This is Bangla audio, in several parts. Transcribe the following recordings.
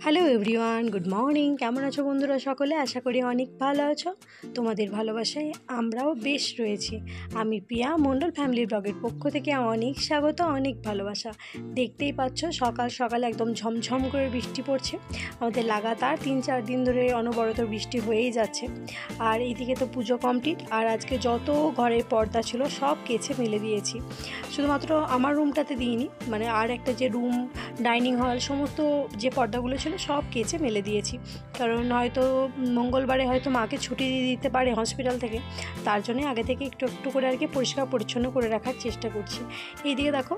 Hello everyone, good morning. কেমন আছো বন্ধুরা সকলে? আশা করি অনেক ভালো আছো। তোমাদের ভালোবাসায় আমরাও বেশ রয়েছি। আমি পিয়া মণ্ডল ফ্যামিলি ব্লগের পক্ষ থেকে অনেক স্বাগত, অনেক ভালোবাসা। দেখতেই পাচ্ছ সকাল সকাল একদম ঝমঝম করে বৃষ্টি পড়ছে। আমাদের লাগাতার 3-4 দিন ধরে অনবরত বৃষ্টি হয়েই যাচ্ছে। আর এইদিকে তো পুজো কমপ্লিট, আর আজকে যত ঘরের পর্দা ছিল সব কেচে মেলে দিয়েছি। শুধুমাত্র আমার রুমটাতে দিইনি, মানে আর একটা যে রুম, ডাইনিং হল, সমস্ত যে পর্দাগুলো ছিল সব কেচে মেলে দিয়েছি। কারণ হয়তো মঙ্গলবারে হয়তো মাকে ছুটি দিয়ে দিতে পারে হসপিটাল থেকে, তার জন্য আগে থেকে একটু একটু করে আর কি পরিষ্কার পরিচ্ছন্ন করে রাখার চেষ্টা করছি। এইদিকে দেখো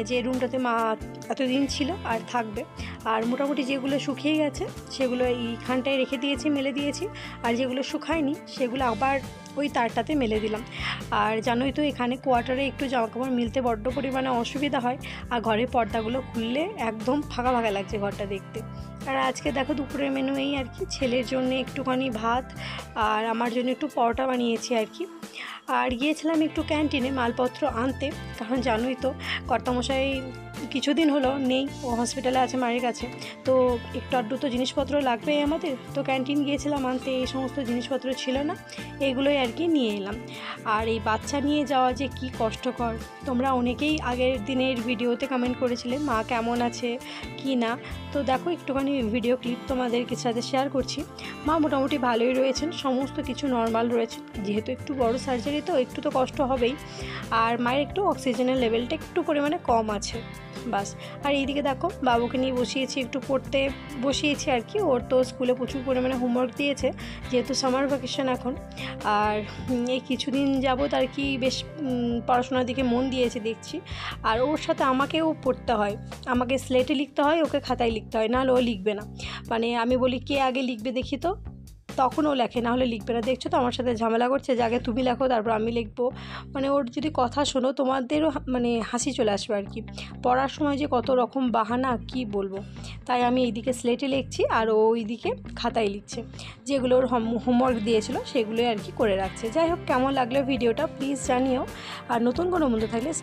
যে রুমটাতে মা এতদিন ছিল আর থাকবে, আর মোটামুটি যেগুলো শুকিয়ে গেছে সেগুলো এইখানটায় রেখে দিয়েছি, মেলে দিয়েছি। আর যেগুলো শুকায়নি সেগুলো আবার ওই তারটাতে মেলে দিলাম। আর জানোই তো এখানে কোয়ার্টারে একটু জামাকাপড় মিলতে বড্ড পরিমাণে অসুবিধা হয়, আর ঘরের পর্দাগুলো খুললে একদম ফাঁকা ফাঁকা লাগছে ঘরটা দেখতে। আর আজকে দেখো দুপুরের মেনু এই আর কি, ছেলের জন্য একটুখানি ভাত আর আমার জন্য একটু পরোটা বানিয়েছি আর কি। আর গিয়েছিলাম একটু ক্যান্টিনে মালপত্র আনতে, কারণ জানোই তো কর্তামশাই কিছুদিন হলো নেই, ও হসপিটালে আছে মায়ের কাছে। তো একটু আধটু তো জিনিসপত্র লাগবেই আমাদের, তো ক্যান্টিন গিয়েছিলাম আনতে। এই সমস্ত জিনিসপত্র ছিল না, এগুলোই আর কি নিয়ে এলাম। আর এই বাচ্চা নিয়ে যাওয়া যে কি কষ্টকর, তোমরা অনেকেই আগের দিনের ভিডিওতে কমেন্ট করেছিলে মা কেমন আছে কি না। তো দেখো একটুখানি ভিডিও ক্লিপ তোমাদেরকে সাথে শেয়ার করছি। মা মোটামুটি ভালোই রয়েছেন, সমস্ত কিছু নর্মাল রয়েছে। যেহেতু একটু বড় সার্জারি তো একটু তো কষ্ট হবেই। আর মায়ের একটু অক্সিজেনের লেভেলটা একটু পরিমাণে কম আছে, বাস। আর এইদিকে দেখো বাবুকে নিয়ে বসিয়েছি, একটু পড়তে বসিয়েছি আর কি। ওর তো স্কুলে প্রচুর পরিমাণে হোমওয়ার্ক দিয়েছে, যেহেতু সামার ভ্যাকেশন এখন। আর এই কিছুদিন যাবত আর কি বেশ পড়াশোনার দিকে মন দিয়েছে দেখছি। আর ওর সাথে আমাকেও পড়তে হয়, আমাকে স্লেটে লিখতে হয়, ওকে খাতায় লিখতে হয়, নাহলে ও লিখবে না। মানে আমি বলি কে আগে লিখবে দেখি, তো তখন ও লেখে, না হলে লিখবে না। দেখছো তো আমার সাথে ঝামেলা করছে যে আগে তুমি লেখো তারপর আমি লিখবো। মানে ওর যদি কথা শোনো তোমাদেরও মানে হাসি চলে আসবে আর কি। পড়ার সময় যে কত রকম বাহানা কি বলবো। তাই আমি এইদিকে স্লেটে লিখছি আর ও ওইদিকে খাতায় লিখছে। যেগুলো ওর হোমওয়ার্ক দিয়েছিল সেগুলোই আর কি করে রাখছে। যাই হোক, কেমন লাগলো ভিডিওটা প্লিজ জানিও। আর নতুন কোনো বন্ধু থাকলে